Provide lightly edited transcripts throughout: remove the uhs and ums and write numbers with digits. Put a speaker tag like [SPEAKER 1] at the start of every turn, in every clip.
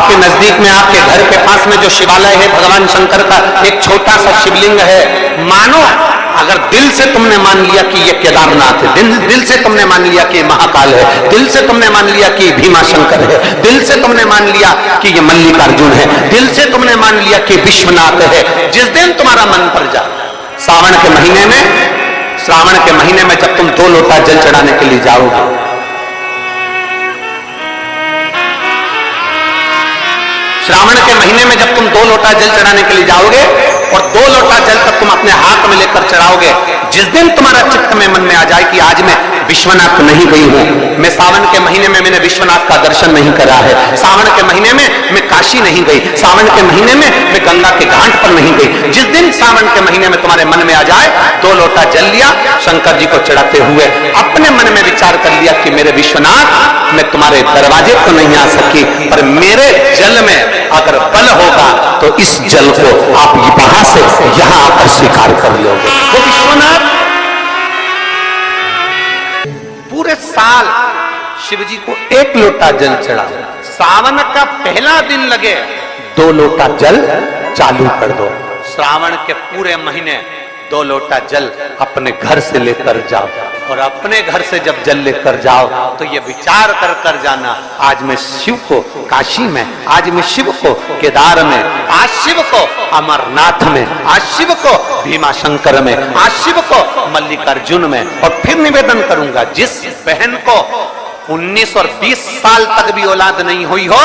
[SPEAKER 1] आपके नजदीक में, आपके घर के पास में जो शिवालय है भगवान शंकर का, एक छोटा सा शिवलिंग है। मानो अगर दिल से तुमने मान लिया कि ये केदारनाथ है, दिल से तुमने मान लिया कि ये महाकाल है, दिल से तुमने मान लिया कि भीमा शंकर है, दिल से तुमने मान लिया कि ये मल्लिकार्जुन है, दिल से तुमने मान लिया कि विश्वनाथ है। जिस दिन तुम्हारा मन पर जा, सावन के महीने में, श्रावण के महीने में जब तुम 2 लोटा जल चढ़ाने के लिए जाओगे, श्रावण के महीने में जब तुम 2 लोटा जल चढ़ाने के लिए जाओगे और 2 लोटा जल तक तुम अपने हाथ में लेकर चढ़ाओगे, जिस दिन तुम्हारा चित्त में मन में आ जाए कि आज मैं विश्वनाथ नहीं गई हूं, मैं सावन के महीने में मैंने विश्वनाथ का दर्शन नहीं करा है, सावन के महीने में मैं काशी नहीं गई, सावन के महीने में मैं गंगा के घाट पर नहीं गई, जिस दिन सावन के महीने में तुम्हारे मन में आ जाए, 2 लोटा जल लिया, शंकर जी को चढ़ाते हुए अपने मन में विचार कर लिया कि मेरे विश्वनाथ, मैं तुम्हारे दरवाजे को नहीं आ सकी, पर मेरे जल में अगर बल होगा तो इस जल को आप वहां से यहां आकर स्वीकार कर लोगे। तो विश्वनाथ पूरे साल शिव जी को 1 लोटा जल चढ़ा, सावन का पहला दिन लगे 2 लोटा जल चालू कर दो, श्रावण के पूरे महीने 2 लोटा जल अपने घर से लेकर जाओ, और अपने घर से जब जल लेकर जाओ तो ये विचार कर कर जाना, आज मैं शिव को काशी में, आज मैं शिव को केदार में, आज शिव को अमरनाथ में, आज शिव को भीमा शंकर में, आज शिव को मल्लिकार्जुन में। और फिर निवेदन करूंगा, जिस बहन को 19 और 20 साल तक भी औलाद नहीं हुई हो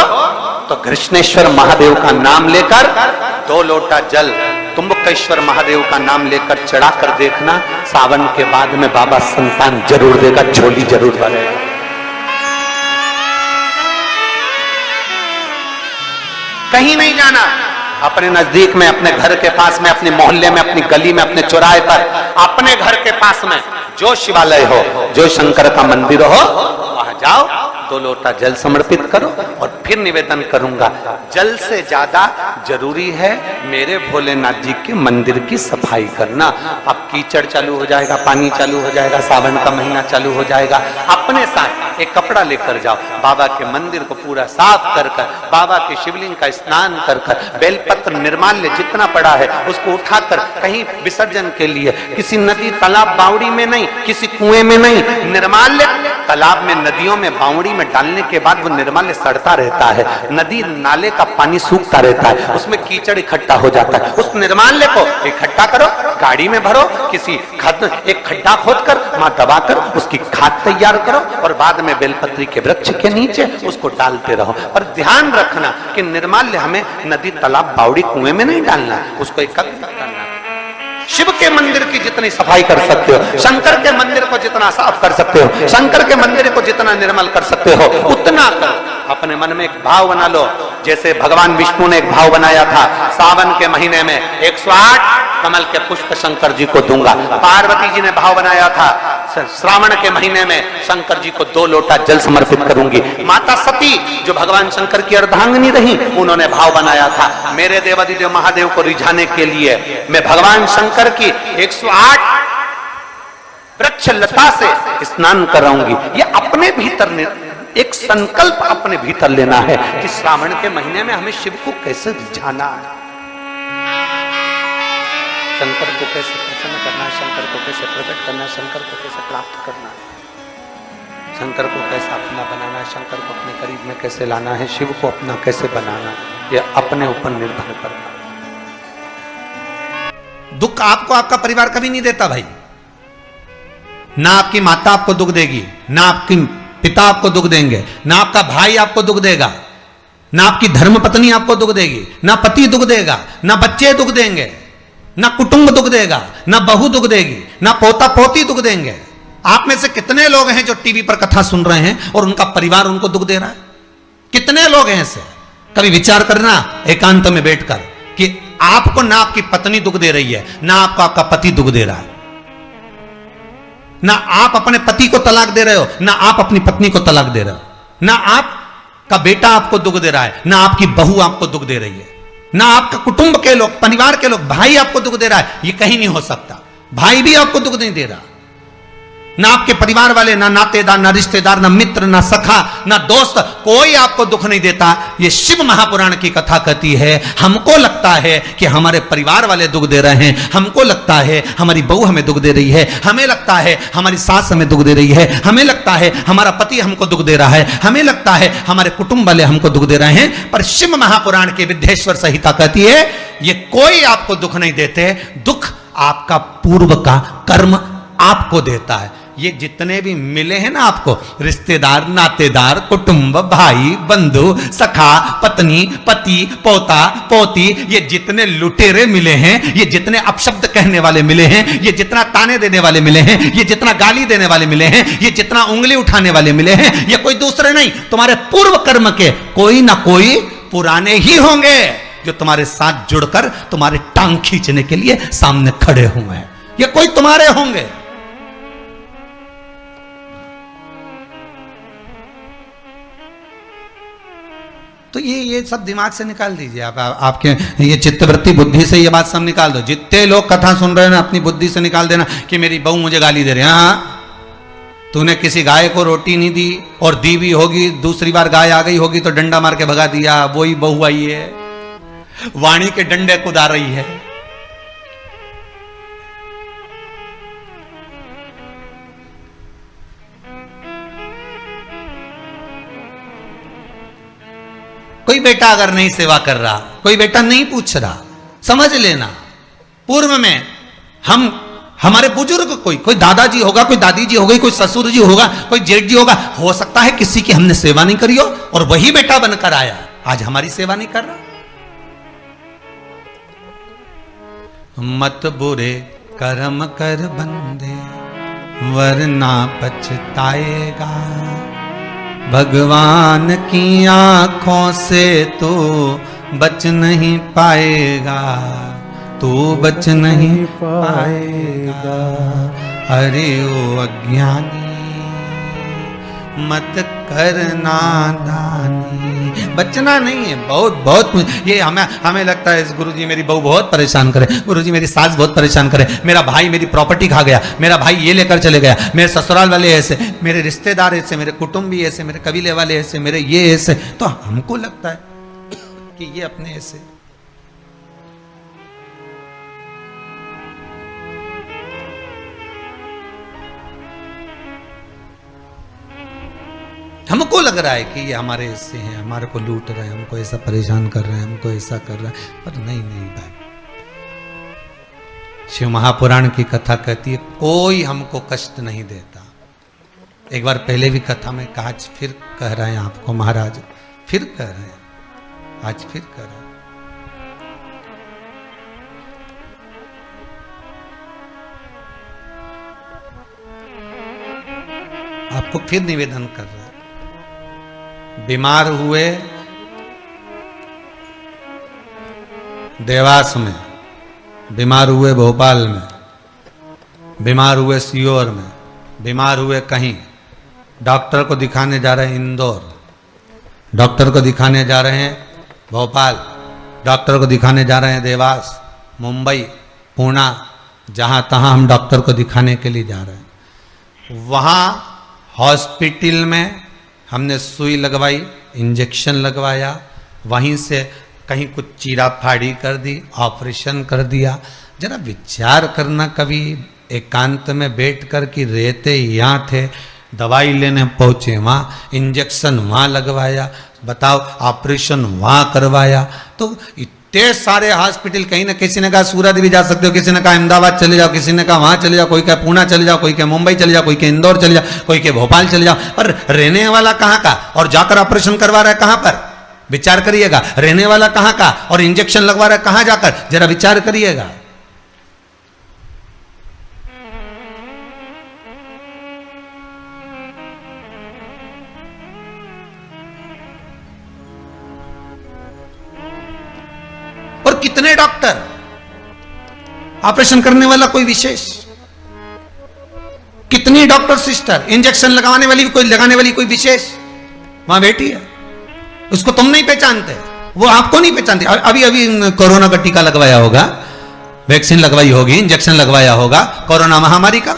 [SPEAKER 1] तो कृष्णेश्वर महादेव का नाम लेकर 2 लोटा जल तुम्बकेश्वर महादेव का नाम लेकर चढ़ा कर देखना, सावन के बाद में बाबा संतान जरूर देगा, झोली जरूर भरेगा। कहीं नहीं जाना, अपने नजदीक में, अपने घर के पास में, अपने मोहल्ले में, अपनी गली में, अपने चौराहे पर, अपने घर के पास में जो शिवालय हो, जो शंकर का मंदिर हो, वहां जाओ, 2 लोटा जल समर्पित करो। और फिर निवेदन करूंगा, जल से ज्यादा जरूरी है मेरे भोलेनाथ जी के मंदिर की सफाई करना। अब कीचड़ चालू हो जाएगा, पानी चालू हो जाएगा, सावन का महीना चालू हो जाएगा, अपने साथ एक कपड़ा लेकर जाओ, बाबा के मंदिर को पूरा साफ कर कर, बाबा के शिवलिंग का स्नान कर कर, बेलपत्र निर्माल्य जितना पड़ा है उसको उठाकर कहीं विसर्जन के लिए, किसी नदी तालाब बावड़ी में नहीं, किसी कुएं में नहीं, निर्माल्य तालाब में, नदियों में, बावड़ी में डालने के बाद वो निर्माल्य सड़ता रहता है, नदी नाले का पानी सूखता रहता है, उसमें कीचड़ इकट्ठा हो जाता है। उस निर्माल्य को इकट्ठा करो, गाड़ी में भरो, किसी एक खड्डा खोदकर वहां दबाकर उसकी खाद तैयार करो और बाद में बेलपत्री के वृक्ष के नीचे उसको डालते रहो। पर ध्यान रखना कि निर्माल्य हमें नदी तालाब बावड़ी कुएं में नहीं डालना, उसको एकत्रित करना। शिव के मंदिर की जितनी सफाई कर सकते हो, शंकर के मंदिर को जितना साफ कर सकते हो, शंकर के मंदिर को जितना निर्मल कर सकते हो उतना करो। अपने मन में एक भाव बना लो, जैसे भगवान विष्णु ने एक भाव बनाया था, सावन के महीने में 108 कमल के पुष्प शंकर जी को दूंगा। पार्वती जी ने भाव बनाया था, श्रावण के महीने में शंकर जी को 2 लोटा जल समर्पित करूंगी। माता सती जो भगवान शंकर की अर्धांगिनी रही, उन्होंने भाव बनाया था, मेरे देवादिदेव महादेव को रिझाने के लिए मैं भगवान शंकर की 108 वृक्ष लता से स्नान कराऊंगी। ये अपने भीतर एक संकल्प अपने भीतर लेना है कि श्रावण के महीने में हमें शिव को कैसे रिझाना है, शंकर को कैसे प्रसन्न करना है, शंकर को कैसे प्रकट करना है, शंकर को कैसे प्राप्त करना है, शंकर को कैसे अपना बनाना है, शंकर को अपने करीब में कैसे लाना है, शिव को अपना कैसे बनाना है, यह अपने ऊपर निर्भर करना। दुख आपको आपका परिवार कभी नहीं देता भाई, ना आपकी माता आपको दुख देगी, ना आपकी पिता आपको दुख देंगे, ना आपका भाई आपको दुख देगा, ना आपकी धर्म पत्नी आपको दुख देगी, ना पति दुख देगा, ना बच्चे दुख देंगे, ना कुटुंब दुख देगा, ना बहू दुख देगी, ना पोता पोती दुख देंगे। आप में से कितने लोग हैं जो टीवी पर कथा सुन रहे हैं और उनका परिवार उनको दुख दे रहा है? कितने लोग हैं ऐसे? कभी विचार करना एकांत में बैठकर कि आपको ना आपकी पत्नी दुख दे रही है, ना आपको आपका पति दुख दे रहा है, ना आप अपने पति को तलाक दे रहे हो, ना आप अपनी पत्नी को तलाक दे रहे हो, ना आपका बेटा आपको दुख दे रहा है, ना आपकी बहू आपको दुख दे रही है, ना आपका कुटुंब के लोग, परिवार के लोग, भाई आपको दुख दे रहा है। ये कहीं नहीं हो सकता, भाई भी आपको दुख नहीं दे रहा, ना आपके परिवार वाले, ना नातेदार, ना रिश्तेदार, ना मित्र, ना सखा, ना दोस्त, कोई आपको दुख नहीं देता। ये शिव महापुराण की कथा कहती है हमको लगता है कि हमारे परिवार वाले दुख दे रहे हैं, हमको लगता है हमारी बहू हमें दुख दे रही है, हमें लगता है हमारी सास हमें दुख दे रही है, हमें लगता है हमारा पति हमको दुख दे रहा है, हमें लगता है हमारे कुटुंब वाले हमको दुख दे रहे हैं। पर शिव महापुराण की विद्येश्वर संहिता कहती है ये कोई आपको दुख नहीं देते, दुख आपका पूर्व का कर्म आपको देता है। ये जितने भी मिले हैं ना आपको, रिश्तेदार, नातेदार, कुटुंब, भाई, बंधु, सखा, पत्नी, पति, पोता, पोती, ये जितने लुटेरे मिले हैं, ये जितने अपशब्द कहने वाले मिले हैं, ये जितना ताने देने वाले मिले हैं, ये जितना गाली देने वाले मिले हैं, ये जितना उंगली उठाने वाले मिले हैं, ये कोई दूसरे नहीं, तुम्हारे पूर्व कर्म के कोई ना कोई पुराने ही होंगे जो तुम्हारे साथ जुड़कर तुम्हारे टांग खींचने के लिए सामने खड़े हुए हैं। ये कोई तुम्हारे होंगे। तो ये सब दिमाग से निकाल दीजिए आप, आपके ये चित्तवृत्ति बुद्धि से ये बात सब निकाल दो। जितने लोग कथा सुन रहे हैं ना, अपनी बुद्धि से निकाल देना कि मेरी बहू मुझे गाली दे रही है। हाँ, तूने किसी गाय को रोटी नहीं दी और दी भी होगी, दूसरी बार गाय आ गई होगी तो डंडा मार के भगा दिया, वही बहू आई है, वाणी के डंडे कुदा रही है। कोई बेटा अगर नहीं सेवा कर रहा, कोई बेटा नहीं पूछ रहा, समझ लेना पूर्व में हमारे बुजुर्ग कोई दादाजी होगा, कोई दादी जी होगी, कोई ससुर जी होगा, कोई जेठ जी होगा, हो सकता है किसी की हमने सेवा नहीं करी हो और वही बेटा बनकर आया, आज हमारी सेवा नहीं कर रहा। मत बुरे कर्म कर बंदे वरना पछताएगा, भगवान की आंखों से तो बच नहीं पाएगा, तू बच नहीं पाएगा। अरे ओ अज्ञानी मत करना दानी, बचना नहीं है। बहुत ये हमें लगता है गुरुजी मेरी बहू बहुत परेशान करे, गुरुजी मेरी सास बहुत परेशान करे, मेरा भाई मेरी प्रॉपर्टी खा गया, मेरा भाई ये लेकर चले गया, मेरे ससुराल वाले ऐसे, मेरे रिश्तेदार ऐसे, मेरे कुटुंबी ऐसे, मेरे कबीले वाले ऐसे, मेरे ये ऐसे। तो हमको लगता है कि ये अपने ऐसे। हमको लग रहा है कि ये हमारे ऐसे हैं, हमारे को लूट रहे हैं, हमको ऐसा परेशान कर रहे हैं, हमको ऐसा कर रहे हैं, पर नहीं भाई। शिव महापुराण की कथा कहती है कोई हमको कष्ट नहीं देता। एक बार पहले भी कथा में कहा, आज फिर कह रहे हैं आपको महाराज, फिर कह रहे हैं, आज फिर कह रहे हैं। आपको फिर निवेदन कर रहा है, बीमार हुए देवास में, बीमार हुए भोपाल में, बीमार हुए सीहोर में, बीमार हुए कहीं, डॉक्टर को दिखाने जा रहे हैं इंदौर, डॉक्टर को दिखाने जा रहे हैं भोपाल, डॉक्टर को दिखाने जा रहे हैं देवास, मुंबई, पुणे, जहाँ तहाँ हम डॉक्टर को दिखाने के लिए जा रहे हैं। वहाँ हॉस्पिटल में हमने सुई लगवाई, इंजेक्शन लगवाया, वहीं से कहीं कुछ चीरा फाड़ी कर दी, ऑपरेशन कर दिया। जरा विचार करना कभी एकांत में बैठ कर कि रहते यहाँ थे, दवाई लेने पहुँचे वहाँ, इंजेक्शन वहाँ लगवाया, बताओ ऑपरेशन वहाँ करवाया। तो इतने सारे हॉस्पिटल, कहीं ना किसी ने कहा सूरत भी जा सकते हो, किसी ने कहा अहमदाबाद चले जाओ, किसी ने कहा वहां चले जाओ, कोई कहा पुणे चले जाओ, कोई कहा मुंबई चले जाओ, कोई कहा इंदौर चले जाओ, कोई कहा भोपाल चले जाओ। पर रहने वाला कहाँ का और जाकर ऑपरेशन करवा रहा है कहाँ पर? विचार करिएगा। रहने वाला कहाँ का और इंजेक्शन लगवा रहा है कहाँ जाकर? जरा विचार करिएगा। कितने डॉक्टर, ऑपरेशन करने वाला कोई विशेष, कितनी डॉक्टर सिस्टर, इंजेक्शन लगाने वाली कोई, लगाने वाली कोई विशेष वहां बैठी है, उसको तुम नहीं पहचानते, वो आपको नहीं पहचानते। अभी अभी कोरोना का टीका लगवाया होगा, वैक्सीन लगवाई होगी, इंजेक्शन लगवाया होगा कोरोना महामारी का,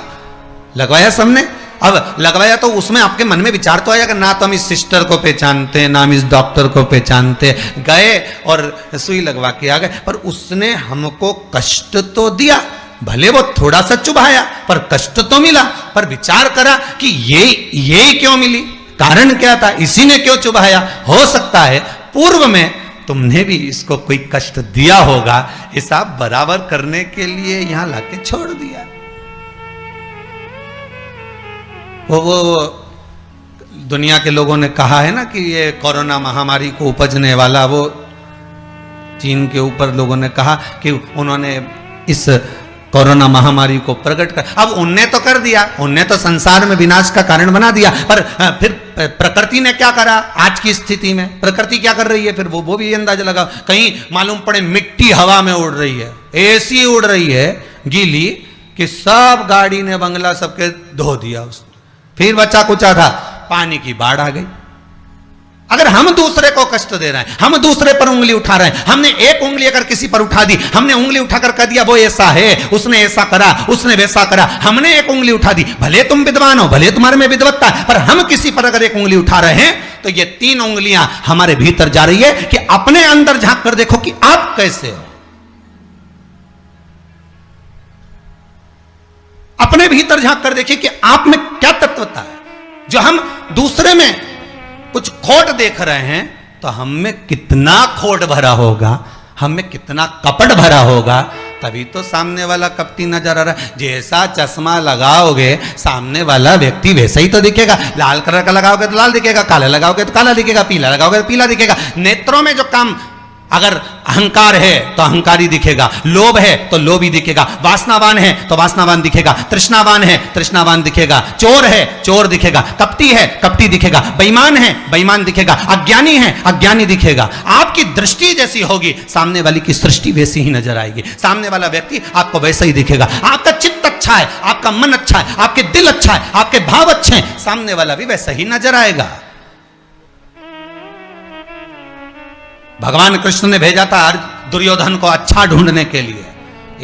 [SPEAKER 1] लगवाया सबने। अब लगवाया तो उसमें आपके मन में विचार तो आया कि ना तो हम इस सिस्टर को पहचानते, ना हम इस डॉक्टर को पहचानते, गए और सुई लगवा के आ गए, पर उसने हमको कष्ट तो दिया, भले वो थोड़ा सा चुभाया पर कष्ट तो मिला। पर विचार करा कि ये क्यों मिली, कारण क्या था, इसी ने क्यों चुभाया। हो सकता है पूर्व में तुमने भी इसको कोई कष्ट दिया होगा, हिसाब बराबर करने के लिए यहां लाके छोड़ दिया। वो दुनिया के लोगों ने कहा है ना कि ये कोरोना महामारी को उपजने वाला, वो चीन के ऊपर लोगों ने कहा कि उन्होंने इस कोरोना महामारी को प्रकट कर, अब उनने तो कर दिया, उनने तो संसार में विनाश का कारण बना दिया, पर फिर प्रकृति ने क्या करा आज की स्थिति में, प्रकृति क्या कर रही है फिर वो भी अंदाजा लगाओ। कहीं मालूम पड़े मिट्टी हवा में उड़ रही है, ऐसी उड़ रही है गीली कि सब गाड़ी ने बंगला सबके धो दिया उसने। फिर बचा कुचा था, पानी की बाढ़ आ गई। अगर हम दूसरे को कष्ट दे रहे हैं, हम दूसरे पर उंगली उठा रहे हैं, हमने एक उंगली अगर किसी पर उठा दी, हमने उंगली उठाकर कह दिया वो ऐसा है, उसने ऐसा करा, उसने वैसा करा, हमने एक उंगली उठा दी, भले तुम विद्वान हो, भले तुम्हारे में विद्वत्ता है, पर हम किसी पर अगर एक उंगली उठा रहे हैं तो ये 3 उंगलियां हमारे भीतर जा रही है कि अपने अंदर झांक कर देखो कि आप कैसे हो, अपने भीतर झांक कर देखिए कि आप में क्या तत्वता है। जो हम दूसरे में कुछ खोट देख रहे हैं तो हम में कितना खोट भरा होगा, हम में कितना कपट भरा होगा, तभी तो सामने वाला कपटी नजर आ रहा है। जैसा चश्मा लगाओगे सामने वाला व्यक्ति वैसा ही तो दिखेगा। लाल कलर का लगाओगे तो लाल दिखेगा, काला लगाओगे तो काला दिखेगा, पीला लगाओगे तो पीला दिखेगा। नेत्रों में जो काम, अगर अहंकार है तो अहंकारी दिखेगा, लोभ है तो लोभी दिखेगा, वासनावान है तो वासनावान दिखेगा, तृष्णावान है तृष्णावान दिखेगा, चोर है चोर दिखेगा, कपटी है कपटी दिखेगा, बेईमान है बेईमान दिखेगा, अज्ञानी है अज्ञानी दिखेगा। आपकी दृष्टि जैसी होगी सामने वाली की सृष्टि वैसी ही नजर आएगी, सामने वाला व्यक्ति आपको वैसा ही दिखेगा। आपका चित्त अच्छा है, आपका मन अच्छा है, आपके दिल अच्छा है, आपके भाव अच्छे हैं, सामने वाला भी वैसा ही नजर आएगा। भगवान कृष्ण ने भेजा था दुर्योधन को अच्छा ढूंढने के लिए,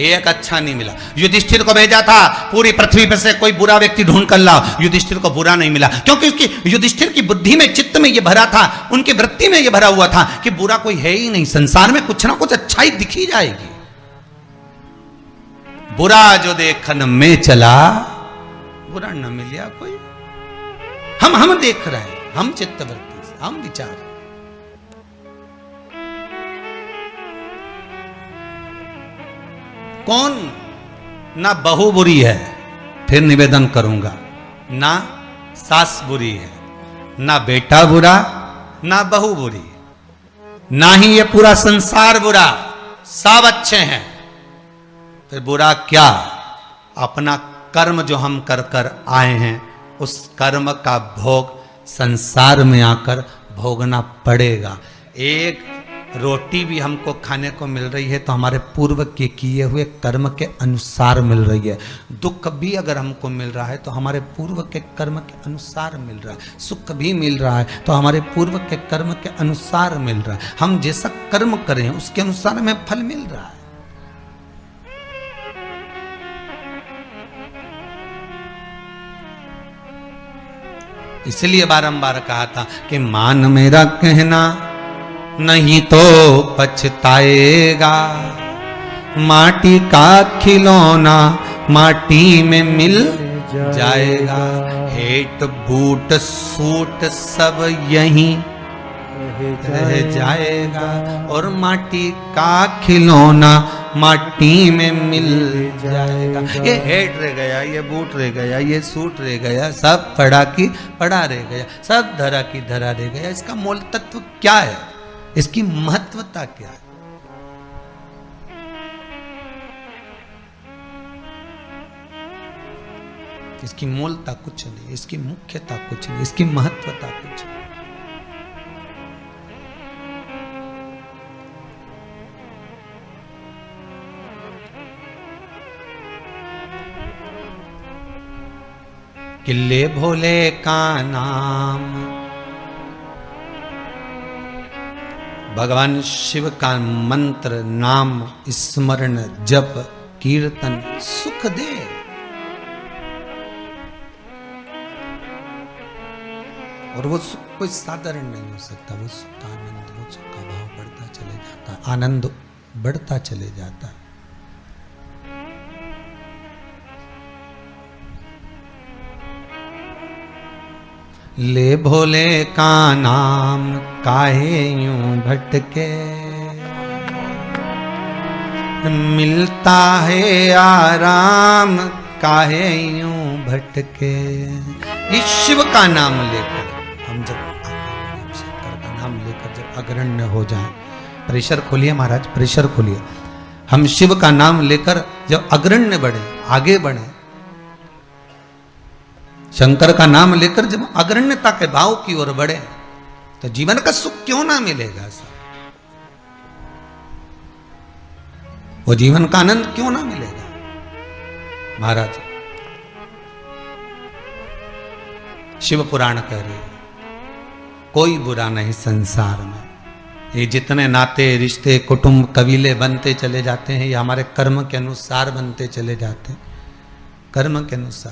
[SPEAKER 1] एक अच्छा नहीं मिला। युधिष्ठिर को भेजा था पूरी पृथ्वी पर से कोई बुरा व्यक्ति ढूंढ कर लाओ, युधिष्ठिर को बुरा नहीं मिला, क्योंकि उसकी युधिष्ठिर की बुद्धि में, चित्त में ये भरा था, उनकी वृत्ति में ये भरा हुआ था कि बुरा कोई है ही नहीं, संसार में कुछ ना कुछ अच्छाई दिखी जाएगी। बुरा जो देखन में चला बुरा न मिलिया कोई। हम देख रहे हैं, हम चित्तवृत्ति से, हम विचार, कौन ना बहू बुरी है, फिर निवेदन करूंगा, ना सास बुरी है, ना बेटा बुरा, ना बहू बुरी, ना ही ये पूरा संसार बुरा, सब अच्छे हैं। फिर बुरा क्या, अपना कर्म जो हम कर कर आए हैं उस कर्म का भोग संसार में आकर भोगना पड़ेगा। एक रोटी भी हमको खाने को मिल रही है तो हमारे पूर्व के किए हुए कर्म के अनुसार मिल रही है। दुख भी अगर हमको मिल रहा है तो हमारे पूर्व के कर्म के अनुसार मिल रहा है। सुख भी मिल रहा है तो हमारे पूर्व के कर्म के अनुसार मिल रहा है। हम जैसा कर्म करें उसके अनुसार हमें फल मिल रहा है। इसलिए बारंबार कहा था कि मान मेरा कहना नहीं तो पछताएगा, माटी का खिलौना माटी में मिल जाएगा, हेट बूट सूट सब यहीं रह जाएगा और माटी का खिलौना माटी में मिल जाएगा। ये हेट रह गया, ये बूट रह गया, ये सूट रह गया, सब पड़ा की पड़ा रह गया, सब धरा की धरा रह गया। इसका मूल तत्व क्या है, इसकी महत्वता क्या है? इसकी मूलता कुछ नहीं, इसकी मुख्यता कुछ नहीं, इसकी महत्वता कुछ नहीं। किले भोले का नाम, भगवान शिव का मंत्र, नाम स्मरण जप कीर्तन सुख दे।
[SPEAKER 2] और वो सुख कोई साधारण नहीं हो सकता। वो सुख का आनंद, वो सुख का भाव बढ़ता चले जाता है, आनंद बढ़ता चले जाता है। ले भोले का नाम काहे यूं भटके, मिलता है आराम काहे यूं भटके। इस शिव का नाम लेकर हम जब शंकर का नाम लेकर जब अग्रण्य हो जाएं, प्रेशर खोलिए महाराज, प्रेशर खोलिए। हम शिव का नाम लेकर जब अग्रण्य बढ़े, आगे बढ़े, शंकर का नाम लेकर जब अग्रण्यता के भाव की ओर बढ़े, तो जीवन का सुख क्यों ना मिलेगा सर? वो जीवन का आनंद क्यों ना मिलेगा महाराज? शिव पुराण कह रहे कोई बुरा नहीं संसार में। ये जितने नाते रिश्ते कुटुंब कबीले बनते चले जाते हैं, ये हमारे कर्म के अनुसार बनते चले जाते हैं, कर्म के अनुसार।